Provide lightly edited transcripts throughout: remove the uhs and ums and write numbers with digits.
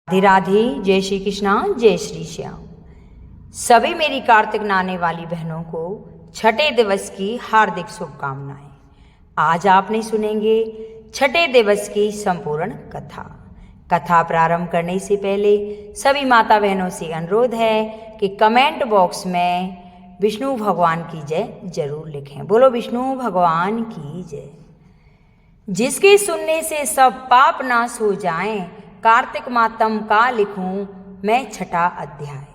राधे राधे। जय श्री कृष्णा, जय श्री श्याम। सभी मेरी कार्तिक नहाने वाली बहनों को छठे दिवस की हार्दिक शुभकामनाएं। आज आपने सुनेंगे छठे दिवस की संपूर्ण कथा प्रारंभ करने से पहले सभी माता बहनों से अनुरोध है कि कमेंट बॉक्स में विष्णु भगवान की जय जरूर लिखें। बोलो विष्णु भगवान की जय। जिसके सुनने से सब पाप नाश हो जाएं, कार्तिक मातम का लिखूं मैं छठा अध्याय।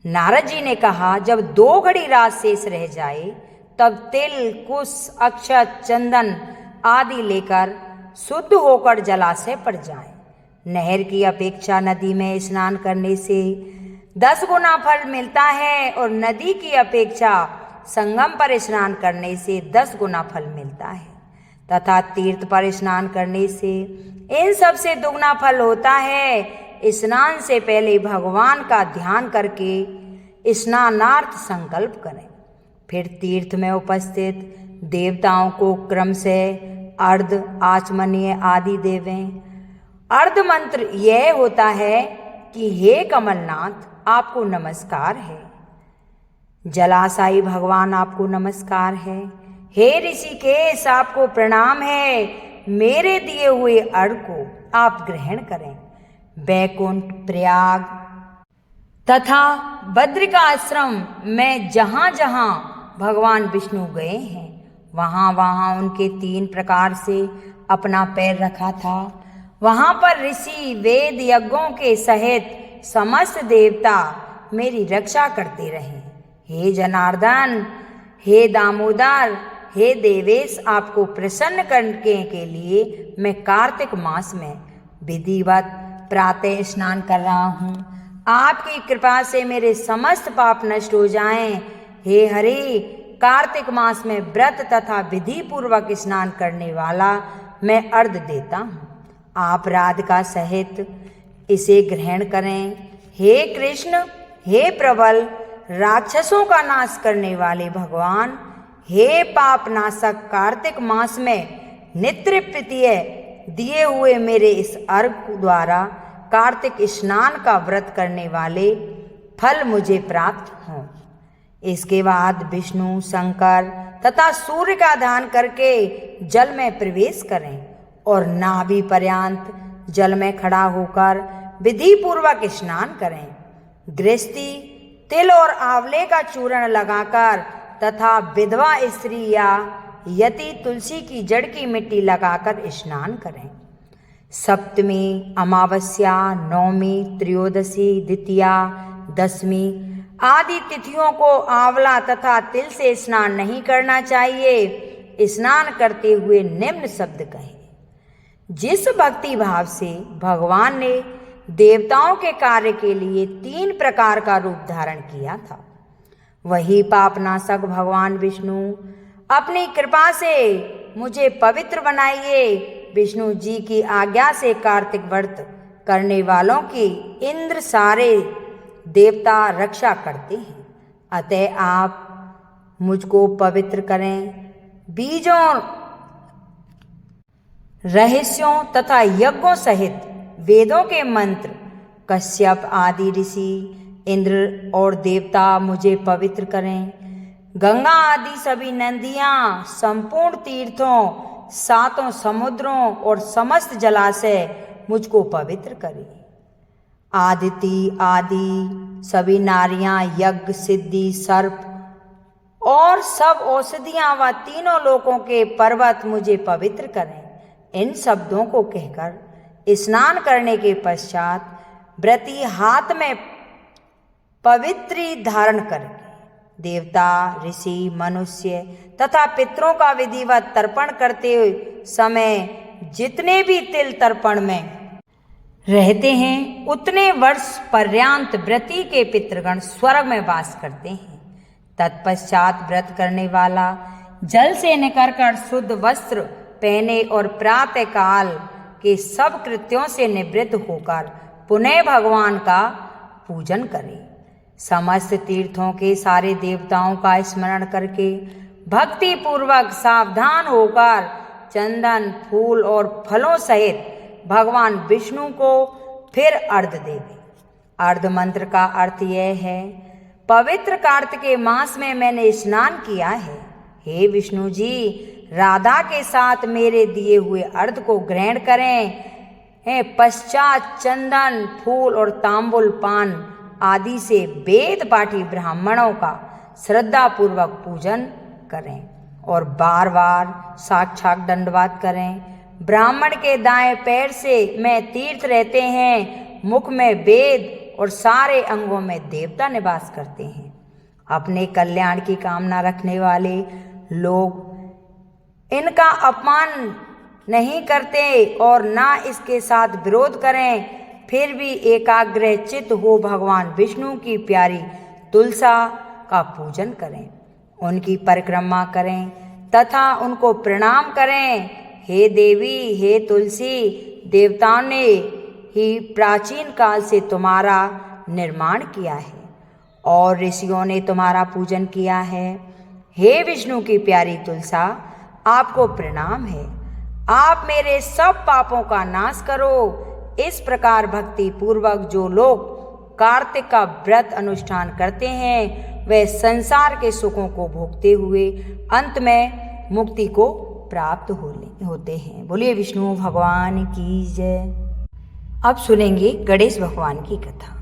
नारद जी ने कहा, जब 2 घड़ी रात शेष रह जाए तब तिल, कुश, अक्षत, चंदन आदि लेकर शुद्ध होकर जलाशय पर जाएं। नहर की अपेक्षा नदी में स्नान करने से 10 गुना फल मिलता है और नदी की अपेक्षा संगम पर स्नान करने से 10 गुना फल मिलता है तथा तीर्थ पर स्नान करने से इन सब से दुगना फल होता है। स्नान से पहले भगवान का ध्यान करके स्नानार्थ संकल्प करें। फिर तीर्थ में उपस्थित देवताओं को क्रम से अर्ध, आचमनीय आदि देवें। अर्ध मंत्र यह होता है कि हे कमलनाथ, आपको नमस्कार है। जलाशायी भगवान, आपको नमस्कार है। हे ऋषिकेश, आपको प्रणाम है। मेरे दिए हुए अर्घ को आप ग्रहण करें। बैकुंठ, प्रयाग तथा बद्रिकाश्रम में जहाँ जहाँ भगवान विष्णु गए हैं वहाँ वहाँ उनके 3 प्रकार से अपना पैर रखा था। वहाँ पर ऋषि वेद यज्ञों के सहित समस्त देवता मेरी रक्षा करते रहे। हे जनार्दन, हे दामोदर, हे देवेश, आपको प्रसन्न करने के लिए मैं कार्तिक मास में विधिवत प्रातः स्नान कर रहा हूँ। आपकी कृपा से मेरे समस्त पाप नष्ट हो जाएं। हे हरि, कार्तिक मास में व्रत तथा विधि पूर्वक स्नान करने वाला मैं अर्घ देता हूँ। आप राधिका सहित इसे ग्रहण करें। हे कृष्ण, हे प्रबल, राक्षसों का नाश करने वाले भगवान, हे पाप नाशक, कार्तिक मास में नित्य प्रीतिय दिए हुए मेरे इस अर्घ द्वारा कार्तिक स्नान का व्रत करने वाले फल मुझे प्राप्त हों। इसके बाद विष्णु, शंकर तथा सूर्य का ध्यान करके जल में प्रवेश करें और नाभि पर्यंत जल में खड़ा होकर विधि पूर्वक स्नान करें। गृहस्थी तिल और आंवले का चूर्ण लगाकर तथा विधवा स्त्री या यति तुलसी की जड़ की मिट्टी लगाकर स्नान करें। सप्तमी, अमावस्या, नवमी, त्रयोदशी, द्वितीया, दशमी आदि तिथियों को आंवला तथा तिल से स्नान नहीं करना चाहिए। स्नान करते हुए निम्न शब्द कहें। जिस भक्ति भाव से भगवान ने देवताओं के कार्य के लिए 3 प्रकार का रूप धारण किया था, वही पापनाशक भगवान विष्णु अपनी कृपा से मुझे पवित्र बनाइए। विष्णु जी की आज्ञा से कार्तिक व्रत करने वालों की इंद्र सारे देवता रक्षा करते हैं। अतः आप मुझको पवित्र करें। बीजों, रहस्यों तथा यज्ञों सहित वेदों के मंत्र, कश्यप आदि ऋषि, इंद्र और देवता मुझे पवित्र करें। गंगा आदि सभी नदियाँ, संपूर्ण तीर्थों, 7 समुद्रों और समस्त जलाशय मुझको पवित्र करें। आदिति आदि सभी नारियाँ, यज्ञ, सिद्धि, सर्प और सब औषधियाँ व तीनों लोकों के पर्वत मुझे पवित्र करें। इन शब्दों को कहकर स्नान करने के पश्चात व्रती हाथ में पवित्री धारण करके देवता, ऋषि, मनुष्य तथा पितरों का विधिवत तर्पण करते समय जितने भी तिल तर्पण में रहते हैं उतने वर्ष पर्यंत व्रती के पितृगण स्वर्ग में वास करते हैं। तत्पश्चात व्रत करने वाला जल से निकलकर शुद्ध वस्त्र पहने और प्रातः काल के सब कृत्यों से निवृत्त होकर पुनः भगवान का पूजन करे। समस्त तीर्थों के सारे देवताओं का स्मरण करके भक्ति पूर्वक सावधान होकर चंदन, फूल और फलों सहित भगवान विष्णु को फिर अर्ध देवे। अर्ध मंत्र का अर्थ यह है, पवित्र कार्तिकेय मास में मैंने स्नान किया है। हे विष्णु जी, राधा के साथ मेरे दिए हुए अर्ध को ग्रहण करें। पश्चात चंदन, फूल और तांबुल पान आदि से वेद पाठी ब्राह्मणों का श्रद्धा पूर्वक पूजन करें और बार बार साक्षात दंडवत करें। ब्राह्मण के दाएं पैर से में तीर्थ रहते हैं, मुख में वेद और सारे अंगों में देवता निवास करते हैं। अपने कल्याण की कामना रखने वाले लोग इनका अपमान नहीं करते और ना इसके साथ विरोध करें, फिर भी एकाग्र चित्त हो भगवान विष्णु की प्यारी तुलसा का पूजन करें, उनकी परिक्रमा करें तथा उनको प्रणाम करें। हे देवी, हे तुलसी, देवताओं ने ही प्राचीन काल से तुम्हारा निर्माण किया है और ऋषियों ने तुम्हारा पूजन किया है। हे विष्णु की प्यारी तुलसा, आपको प्रणाम है। आप मेरे सब पापों का नाश करो। इस प्रकार भक्ति पूर्वक जो लोग कार्तिक का व्रत अनुष्ठान करते हैं, वे संसार के सुखों को भोगते हुए अंत में मुक्ति को प्राप्त होते हैं। बोलिए विष्णु भगवान की जय। अब सुनेंगे गणेश भगवान की कथा।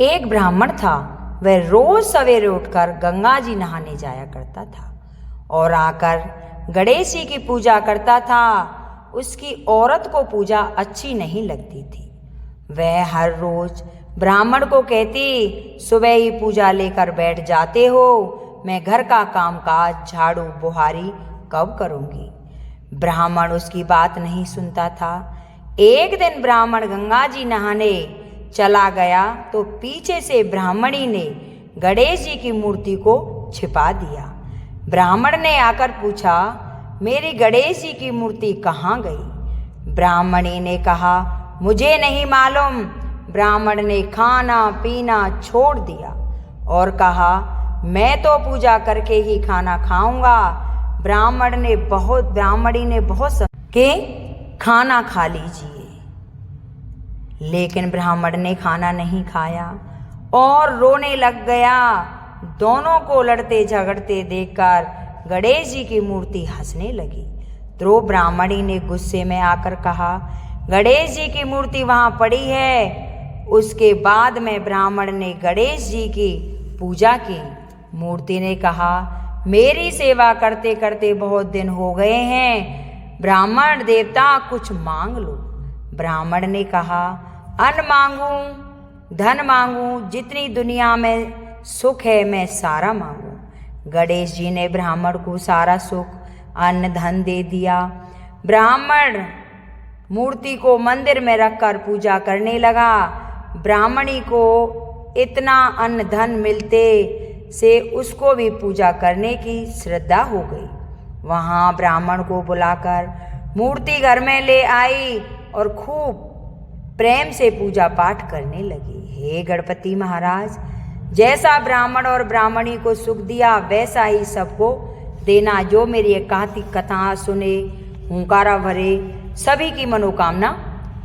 एक ब्राह्मण था, वह रोज सवेरे उठकर गंगा जी नहाने जाया करता था और आकर गणेश जी की पूजा करता था। उसकी औरत को पूजा अच्छी नहीं लगती थी। वह हर रोज ब्राह्मण को कहती, सुबह ही पूजा लेकर बैठ जाते हो, मैं घर का कामकाज झाड़ू बुहारी कब करूंगी। ब्राह्मण उसकी बात नहीं सुनता था। एक दिन ब्राह्मण गंगा जी नहाने चला गया तो पीछे से ब्राह्मणी ने गणेश जी की मूर्ति को छिपा दिया। ब्राह्मण ने आकर पूछा, मेरी गणेश जी की मूर्ति कहाँ गई? ब्राह्मणी ने कहा, मुझे नहीं मालूम। ब्राह्मण ने खाना पीना छोड़ दिया और कहा, मैं तो पूजा करके ही खाना खाऊंगा। ब्राह्मणी ने बहुत के खाना खा लीजिए, लेकिन ब्राह्मण ने खाना नहीं खाया और रोने लग गया। दोनों को लड़ते झगड़ते देखकर गणेश जी की मूर्ति हंसने लगी। तो ब्राह्मणी ने गुस्से में आकर कहा, गणेश जी की मूर्ति वहां पड़ी है। उसके बाद में ब्राह्मण ने गणेश जी की पूजा की। मूर्ति ने कहा, मेरी सेवा करते करते बहुत दिन हो गए हैं, ब्राह्मण देवता कुछ मांग लो। ब्राह्मण ने कहा, अन्न मांगू, धन मांगू, जितनी दुनिया में सुख है मैं सारा मांगू। गणेश जी ने ब्राह्मण को सारा सुख अन्न धन दे दिया। ब्राह्मण मूर्ति को मंदिर में रखकर पूजा करने लगा। ब्राह्मणी को इतना अन्न धन मिलते से उसको भी पूजा करने की श्रद्धा हो गई। वहाँ ब्राह्मण को बुलाकर मूर्ति घर में ले आई और खूब प्रेम से पूजा पाठ करने लगी। हे गणपति महाराज, जैसा ब्राह्मण और ब्राह्मणी को सुख दिया वैसा ही सबको देना। जो मेरी एकांतिक कथा सुने, हुंकारा भरे, सभी की मनोकामना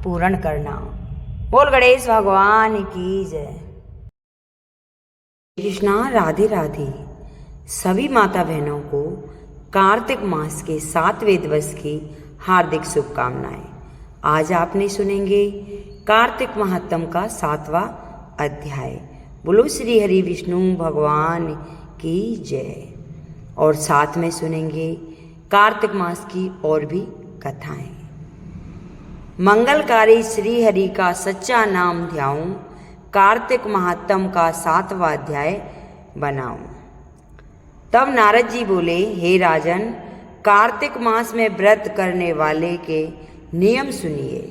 पूर्ण करना। बोल गणेश भगवान की जय। कृष्णा, राधे राधे। सभी माता बहनों को कार्तिक मास के 7वें दिवस की हार्दिक शुभकामनाएं। आज आपने सुनेंगे कार्तिक महात्म का 7वां अध्याय। बोलो श्री हरि विष्णु भगवान की जय। और साथ में सुनेंगे कार्तिक मास की और भी कथाएं। मंगलकारी श्री हरि का सच्चा नाम ध्याऊं, कार्तिक महात्म का 7वां अध्याय बनाऊं। तब नारद जी बोले, हे राजन, कार्तिक मास में व्रत करने वाले के नियम सुनिए।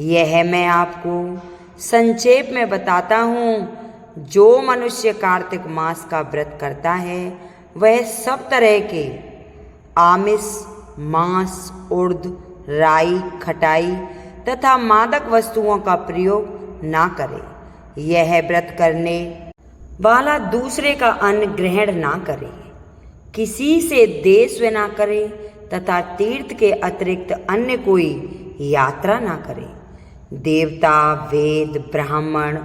यह मैं आपको संक्षेप में बताता हूँ। जो मनुष्य कार्तिक मास का व्रत करता है वह सब तरह के आमिष, मांस, उर्द, राई, खटाई तथा मादक वस्तुओं का प्रयोग ना करे। यह व्रत करने वाला दूसरे का अन्न ग्रहण ना करे, किसी से द्वेष ना करे तथा तीर्थ के अतिरिक्त अन्य कोई यात्रा ना करे। देवता, वेद, ब्राह्मण,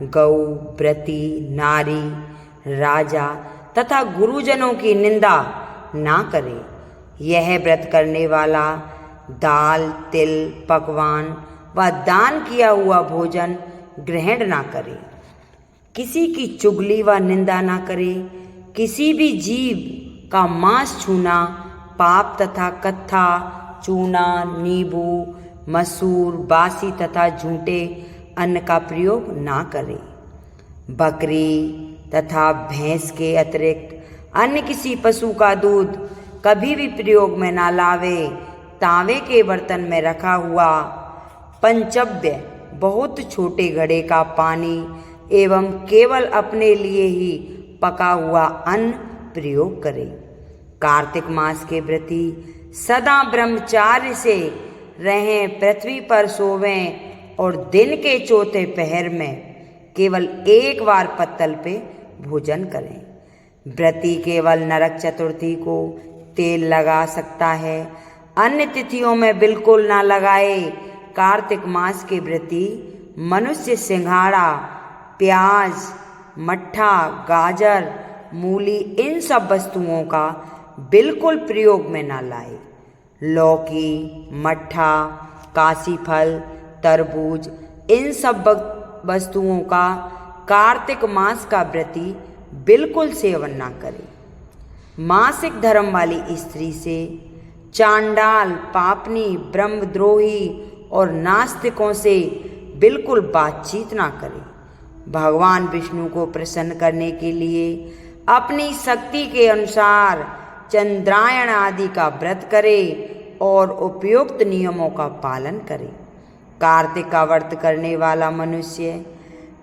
गौ, व्रती, नारी, राजा तथा गुरुजनों की निंदा ना करे। यह व्रत करने वाला दाल, तिल, पकवान व दान किया हुआ भोजन ग्रहण ना करे। किसी की चुगली व निंदा ना करे। किसी भी जीव का मांस छूना पाप तथा कत्था, चूना, नींबू, मसूर, बासी तथा झूठे अन्न का प्रयोग ना करे। बकरी तथा भैंस के अतिरिक्त अन्य किसी पशु का दूध कभी भी प्रयोग में ना लावे। तांबे के बर्तन में रखा हुआ पंचव्य बहुत छोटे घड़े का पानी एवं केवल अपने लिए ही पका हुआ अन्न प्रयोग करे। कार्तिक मास के व्रती सदा ब्रह्मचार्य से रहें, पृथ्वी पर सोवें और दिन के चौथे पहर में केवल एक बार पत्तल पे भोजन करें। व्रती केवल नरक चतुर्थी को तेल लगा सकता है, अन्य तिथियों में बिल्कुल ना लगाए। कार्तिक मास के व्रती मनुष्य सिंघाड़ा, प्याज, मट्ठा, गाजर, मूली इन सब वस्तुओं का बिल्कुल प्रयोग में ना लाए। लौकी, मट्ठा, काशी फल, तरबूज इन सब वस्तुओं का कार्तिक मास का व्रती बिल्कुल सेवन ना करे। मासिक धर्म वाली स्त्री से चांडाल, पापनी, ब्रह्मद्रोही और नास्तिकों से बिल्कुल बातचीत ना करे। भगवान विष्णु को प्रसन्न करने के लिए अपनी शक्ति के अनुसार चंद्रायण आदि का व्रत करे और उपयुक्त नियमों का पालन करे। कार्तिक का व्रत करने वाला मनुष्य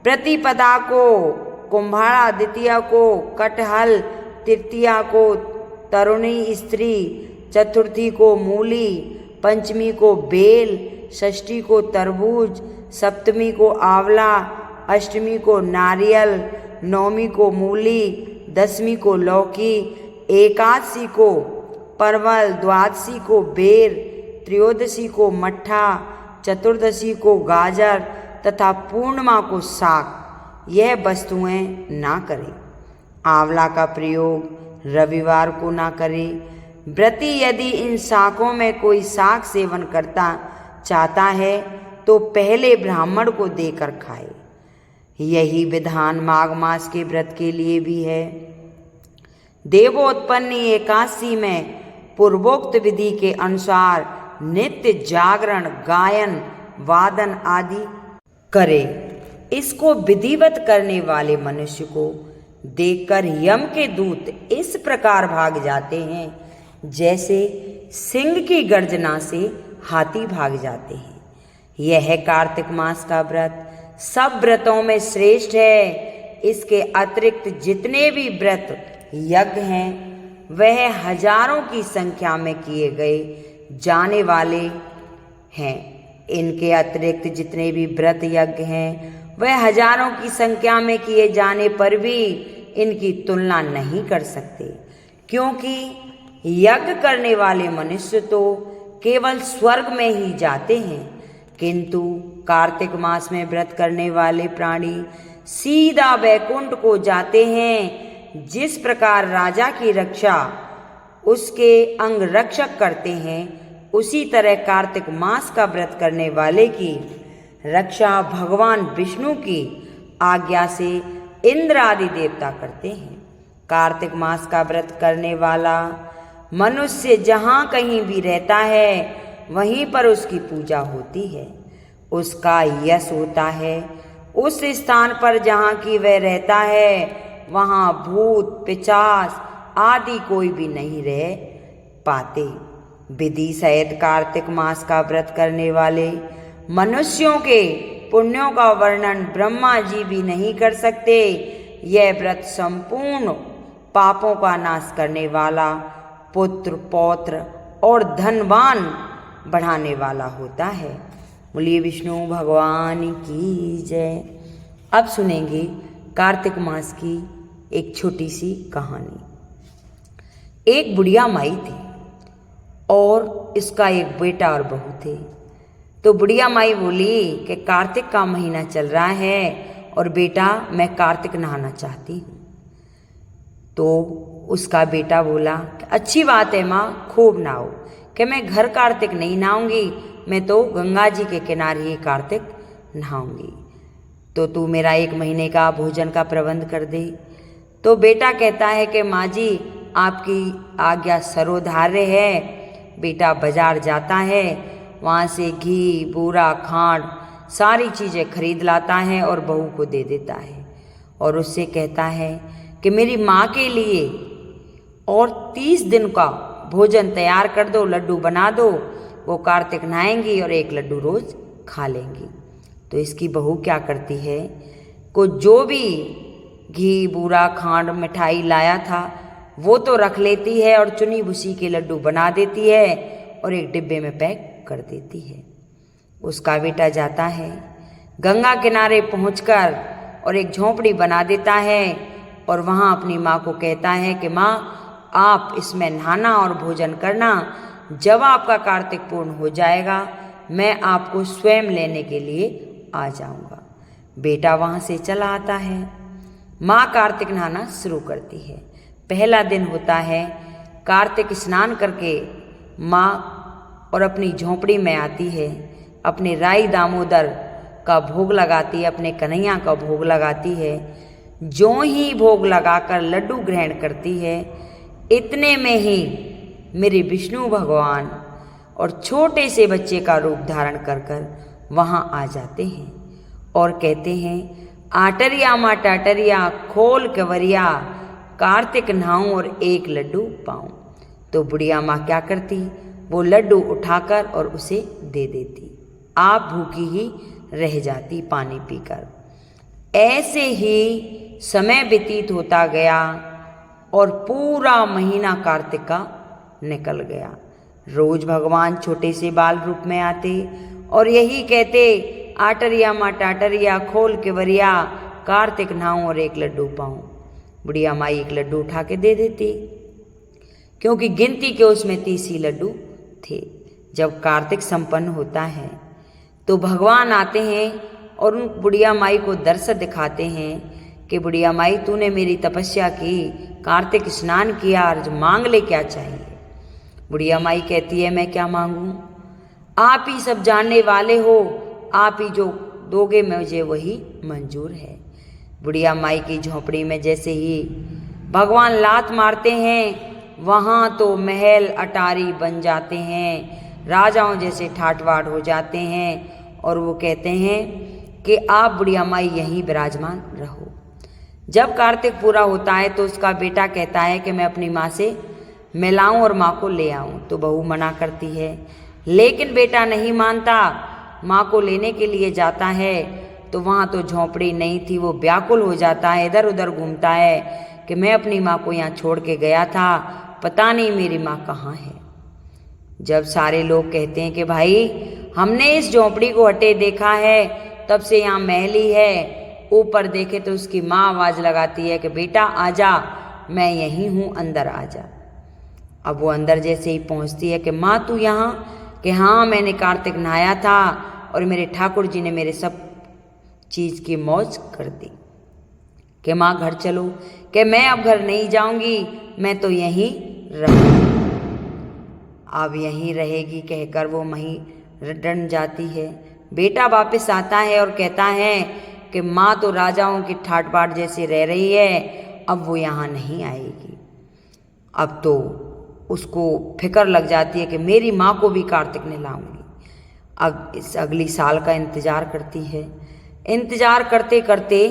प्रतिपदा को, कुंभाड़ा द्वितीया को, कटहल तृतीया को, तरुणी स्त्री चतुर्थी को मूली, पंचमी को बेल, षष्ठी को तरबूज, सप्तमी को आंवला, अष्टमी को नारियल, नौमी को मूली, दसवीं को लौकी, एकादशी को परवल, द्वादशी को बेर, त्रयोदशी को मट्ठा, चतुर्दशी को गाजर तथा पूर्णिमा को साग यह वस्तुएं ना करें। आंवला का प्रयोग रविवार को ना करें। व्रती यदि इन शाकों में कोई शाक सेवन करता चाहता है तो पहले ब्राह्मण को देकर खाए। यही विधान माघ मास के व्रत के लिए भी है। देवोत्पन्नी एकादशी में पूर्वोक्त विधि के अनुसार नित्य जागरण, गायन, वादन आदि करे। इसको विधिवत करने वाले मनुष्य को देखकर यम के दूत इस प्रकार भाग जाते हैं जैसे सिंह की गर्जना से हाथी भाग जाते हैं। यह कार्तिक मास का व्रत सब व्रतों में श्रेष्ठ है। इसके अतिरिक्त जितने भी व्रत यज्ञ हैं वह हजारों की संख्या में किए गए जाने वाले हैं। इनके अतिरिक्त जितने भी व्रत यज्ञ हैं वह हजारों की संख्या में किए जाने पर भी इनकी तुलना नहीं कर सकते, क्योंकि यज्ञ करने वाले मनुष्य तो केवल स्वर्ग में ही जाते हैं, किंतु कार्तिक मास में व्रत करने वाले प्राणी सीधा वैकुंठ को जाते हैं। जिस प्रकार राजा की रक्षा उसके अंग रक्षक करते हैं, उसी तरह कार्तिक मास का व्रत करने वाले की रक्षा भगवान विष्णु की आज्ञा से इंद्र आदि देवता करते हैं। कार्तिक मास का व्रत करने वाला मनुष्य जहाँ कहीं भी रहता है वहीं पर उसकी पूजा होती है, उसका यश होता है। उस स्थान पर जहाँ की वह रहता है वहाँ भूत, पिशाच आदि कोई भी नहीं रह पाते। विधि सहित कार्तिक मास का व्रत करने वाले मनुष्यों के पुण्यों का वर्णन ब्रह्मा जी भी नहीं कर सकते। यह व्रत संपूर्ण पापों का नाश करने वाला, पुत्र, पौत्र और धनवान बढ़ाने वाला होता है। बोलिए विष्णु भगवान की जय। अब सुनेंगे कार्तिक मास की एक छोटी सी कहानी। एक बुढ़िया माई थी और इसका एक बेटा और बहू थे। तो बुढ़िया माई बोली कि कार्तिक का महीना चल रहा है और बेटा मैं कार्तिक नहाना चाहती हूँ। तो उसका बेटा बोला कि अच्छी बात है माँ, खूब नहाओ। कि मैं घर कार्तिक नहीं नहाऊंगी, मैं तो गंगा जी के किनारे ही कार्तिक नहाऊंगी। तो तू मेरा 1 महीने का भोजन का प्रबंध कर दे। तो बेटा कहता है कि माँ जी आपकी आज्ञा सर्वधार्य है। बेटा बाजार जाता है, वहाँ से घी, बूरा, खांड सारी चीज़ें खरीद लाता है और बहू को दे देता है और उससे कहता है कि मेरी माँ के लिए और 30 दिन का भोजन तैयार कर दो, लड्डू बना दो, वो कार्तिक नहाएंगी और 1 लड्डू रोज खा लेंगी। तो इसकी बहू क्या करती है, को जो भी घी, बूरा, खांड, मिठाई लाया था वो तो रख लेती है और चुनी भुसी के लड्डू बना देती है और एक डिब्बे में पैक कर देती है। उसका बेटा जाता है, गंगा किनारे पहुंचकर और एक झोंपड़ी बना देता है और वहाँ अपनी माँ को कहता है कि माँ आप इसमें नहाना और भोजन करना, जब आपका कार्तिक पूर्ण हो जाएगा मैं आपको स्वयं लेने के लिए आ जाऊंगा। बेटा वहाँ से चला आता है। माँ कार्तिक नहाना शुरू करती है। पहला दिन होता है, कार्तिक स्नान करके माँ और अपनी झोंपड़ी में आती है, अपने राई दामोदर का भोग लगाती है, अपने कन्हैया का भोग लगाती है। जो ही भोग लगाकर लड्डू ग्रहण करती है, इतने में ही मेरे विष्णु भगवान और छोटे से बच्चे का रूप धारण कर कर वहाँ आ जाते हैं और कहते हैं आटरिया माँ टाटरिया खोल कवरिया, कार्तिक नहाऊं और 1 लड्डू पाऊं। तो बुढ़िया माँ क्या करती, वो लड्डू उठाकर और उसे दे देती। आप भूखी ही रह जाती पानी पीकर। ऐसे ही समय व्यतीत होता गया और पूरा महीना कार्तिक का निकल गया। रोज भगवान छोटे से बाल रूप में आते और यही कहते आटरिया माँ टाटरिया खोल के वरिया, कार्तिक नहाऊं और 1 लड्डू पाऊं। बुढ़िया माई 1 लड्डू उठा के दे देती, क्योंकि गिनती के उसमें 30 ही लड्डू थे। जब कार्तिक संपन्न होता है तो भगवान आते हैं और उन बुढ़िया माई को दर्शन दिखाते हैं कि बुढ़िया माई तूने मेरी तपस्या की, कार्तिक स्नान किया, आज मांग ले क्या चाहिए। बुढ़िया माई कहती है मैं क्या मांगूं, आप ही सब जानने वाले हो, आप ही जो दोगे मुझे वही मंजूर है। बुढ़िया माई की झोंपड़ी में जैसे ही भगवान लात मारते हैं, वहाँ तो महल अटारी बन जाते हैं, राजाओं जैसे ठाटवाट हो जाते हैं और वो कहते हैं कि आप बुढ़िया माई यहीं विराजमान रहो। जब कार्तिक पूरा होता है तो उसका बेटा कहता है कि मैं अपनी माँ से मिलाऊं और माँ को ले आऊं। तो बहू मना करती है, लेकिन बेटा नहीं मानता। माँ को लेने के लिए जाता है तो वहाँ तो झोंपड़ी नहीं थी। वो व्याकुल हो जाता है, इधर उधर घूमता है कि मैं अपनी माँ को यहाँ छोड़ के गया था, पता नहीं मेरी माँ कहाँ है। जब सारे लोग कहते हैं कि भाई हमने इस झोंपड़ी को हटे देखा है, तब से यहाँ महल ही है, ऊपर देखे तो उसकी माँ आवाज़ लगाती है कि बेटा आजा, मैं यहीं हूँ, अंदर आजा। अब वो अंदर जैसे ही पहुँचती है कि माँ तू यहाँ, कि हाँ मैंने कार्तिक नहाया था और मेरे ठाकुर जी ने मेरे सब चीज़ की मौज कर दी। कि माँ घर चलो, कि मैं अब घर नहीं जाऊंगी, मैं तो यहीं रहूँगी। अब यहीं रहेगी कहकर वो वहीं डन जाती है। बेटा वापस आता है और कहता है कि माँ तो राजाओं की ठाट बाट जैसे रह रही है, अब वो यहाँ नहीं आएगी। अब तो उसको फिक्र लग जाती है कि मेरी माँ को भी कार्तिक ने लाऊंगी। अब इस अगली साल का इंतज़ार करती है। इंतज़ार करते करते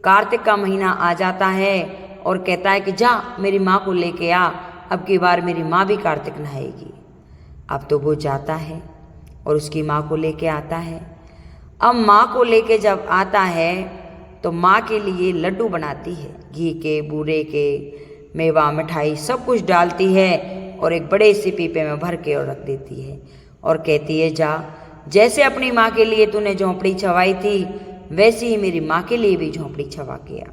कार्तिक का महीना आ जाता है और कहता है कि जा मेरी माँ को लेके आ, अब की बार मेरी माँ भी कार्तिक नहाएगी। अब तो वो जाता है और उसकी माँ को लेके आता है। अब माँ को लेके जब आता है तो माँ के लिए लड्डू बनाती है, घी के, बूरे के, मेवा, मिठाई सब कुछ डालती है और एक बड़े से पीपे में भर के और रख देती है और कहती है जा, जैसे अपनी माँ के लिए तूने झोंपड़ी छवाई थी वैसे ही मेरी माँ के लिए भी झोंपड़ी छवा के आ।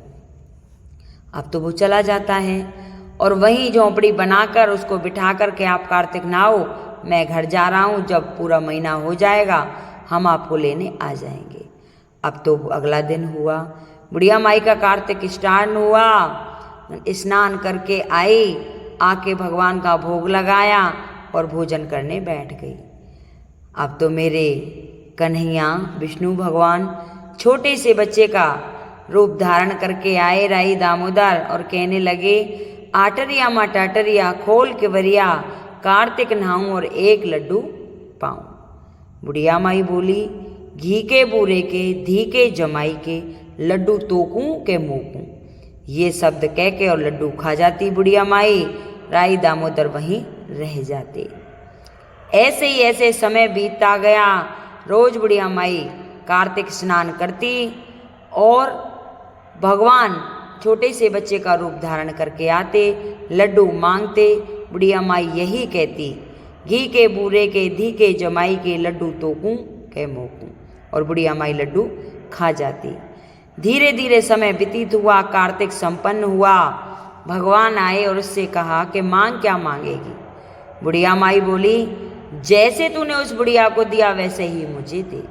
अब तो वो चला जाता है और वहीं झोंपड़ी बनाकर उसको बिठा कर के आप कार्तिक नहाओ मैं घर जा रहा हूँ, जब पूरा महीना हो जाएगा हम आपको लेने आ जाएंगे। अब तो अगला दिन हुआ, बुढ़िया माई का कार्तिक स्नान हुआ, स्नान करके आई, आके भगवान का भोग लगाया और भोजन करने बैठ गई। अब तो मेरे कन्हैया विष्णु भगवान छोटे से बच्चे का रूप धारण करके आए राई दामोदर और कहने लगे, आटरिया माँ टाटरिया खोल के वरिया, कार्तिक नहाऊं और एक लड्डू पाऊं। बुढ़िया माई बोली, घी के बूरे के धी के जमाई के, लड्डू तोकूं के मोकूं। ये शब्द कह के और लड्डू खा जाती बुढ़िया माई, राई दामोदर वहीं रह जाते। ऐसे ही ऐसे समय बीतता गया। रोज बुढ़िया माई कार्तिक स्नान करती और भगवान छोटे से बच्चे का रूप धारण करके आते, लड्डू मांगते। बुढ़िया माई यही कहती, घी के बूरे के धी के जमाई के, लड्डू तोकूं के मोकूं। और बुढ़िया माई लड्डू खा जाती। धीरे धीरे समय व्यतीत हुआ, कार्तिक संपन्न हुआ। भगवान आए और उससे कहा कि मांग क्या मांगेगी। बुढ़िया माई बोली, जैसे तूने उस बुढ़िया को दिया वैसे ही मुझे दे।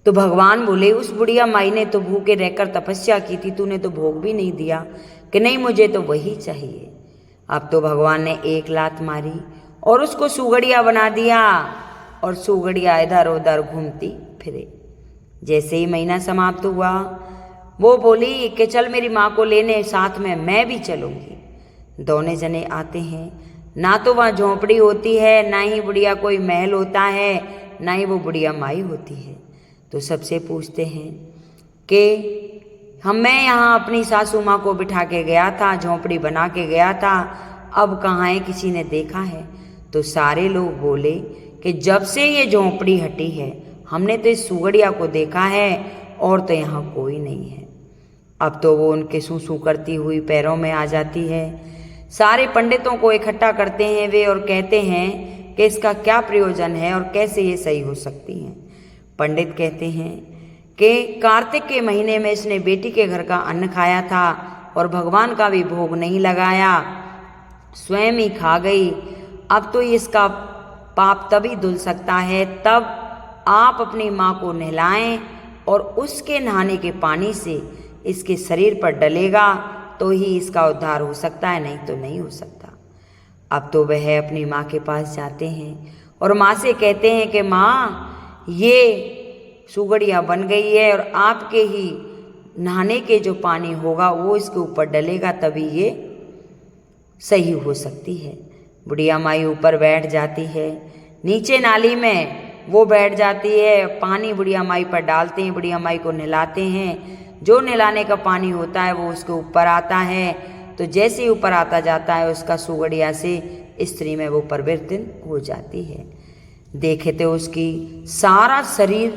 तो भगवान बोले, उस बुढ़िया माई ने तो भूखे रहकर तपस्या की थी, तूने तो भोग भी नहीं दिया। कि नहीं, मुझे तो वही चाहिए। अब तो भगवान ने एक लात मारी और उसको सुगड़िया बना दिया और सुगड़िया इधर उधर घूमती फिरे। जैसे ही महीना समाप्त हुआ, वो बोली कि चल मेरी माँ को लेने, साथ में मैं भी चलूँगी। दोनों जने आते हैं। ना तो वहाँ झोंपड़ी होती है, ना ही बुढ़िया कोई महल होता है, ना ही वो बुढ़िया माई होती है। तो सबसे पूछते हैं कि मैं यहाँ अपनी सासू माँ को बिठा के गया था, झोंपड़ी बना के गया था, अब कहाँ है, किसी ने देखा है? तो सारे लोग बोले कि जब से ये झोंपड़ी हटी है हमने तो इस सुगड़िया को देखा है और तो यहाँ कोई नहीं है। अब तो वो उनके सूसू करती हुई पैरों में आ जाती है। सारे पंडितों को इकट्ठा करते हैं वे और कहते हैं कि इसका क्या प्रयोजन है और कैसे ये सही हो सकती हैं। पंडित कहते हैं कि कार्तिक के महीने में इसने बेटी के घर का अन्न खाया था और भगवान का भी भोग नहीं लगाया, स्वयं ही खा गई। अब तो इसका पाप तभी धुल सकता है तब आप अपनी माँ को नहलाएं और उसके नहाने के पानी से इसके शरीर पर डलेगा तो ही इसका उद्धार हो सकता है, नहीं तो नहीं हो सकता। अब तो वह अपनी माँ के पास जाते हैं और माँ से कहते हैं कि माँ, ये सुगड़िया बन गई है और आपके ही नहाने के जो पानी होगा वो इसके ऊपर डलेगा, तभी ये सही हो सकती है। बुढ़िया माई ऊपर बैठ जाती है, नीचे नाली में वो बैठ जाती है, पानी बुढ़िया माई पर डालते हैं, बुढ़िया माई को नहलाते हैं। जो नहलाने का पानी होता है वो उसके ऊपर आता है, तो जैसे ही ऊपर आता जाता है उसका सुगड़िया से स्त्री में वो परिवर्तन हो जाती है। देखे तो उसकी सारा शरीर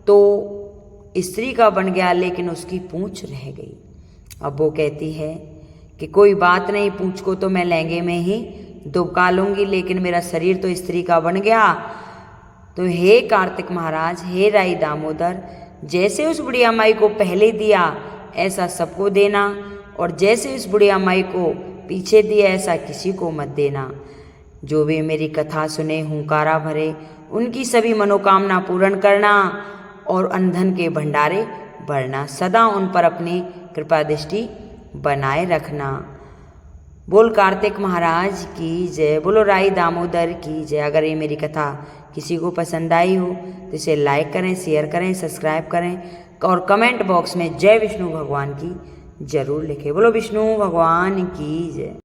तो स्त्री का बन गया, लेकिन उसकी पूंछ रह गई। अब वो कहती है कि कोई बात नहीं, पूंछ को तो मैं लहंगे में ही दुबका लूँगी, लेकिन मेरा शरीर तो स्त्री का बन गया। तो हे कार्तिक महाराज, हे राई दामोदर, जैसे उस बुढ़िया माई को पहले दिया ऐसा सबको देना, और जैसे उस बुढ़िया माई को पीछे दिया ऐसा किसी को मत देना। जो भी मेरी कथा सुने हुंकारा भरे, उनकी सभी मनोकामना पूर्ण करना और अंधन के भंडारे भरना, सदा उन पर अपनी कृपा दृष्टि बनाए रखना। बोल कार्तिक महाराज की जय, बोलो राई दामोदर की जय। अगर ये मेरी कथा किसी को पसंद आई हो तो इसे लाइक करें, शेयर करें, सब्सक्राइब करें और कमेंट बॉक्स में जय विष्णु भगवान की जरूर लिखें। बोलो विष्णु भगवान की जय।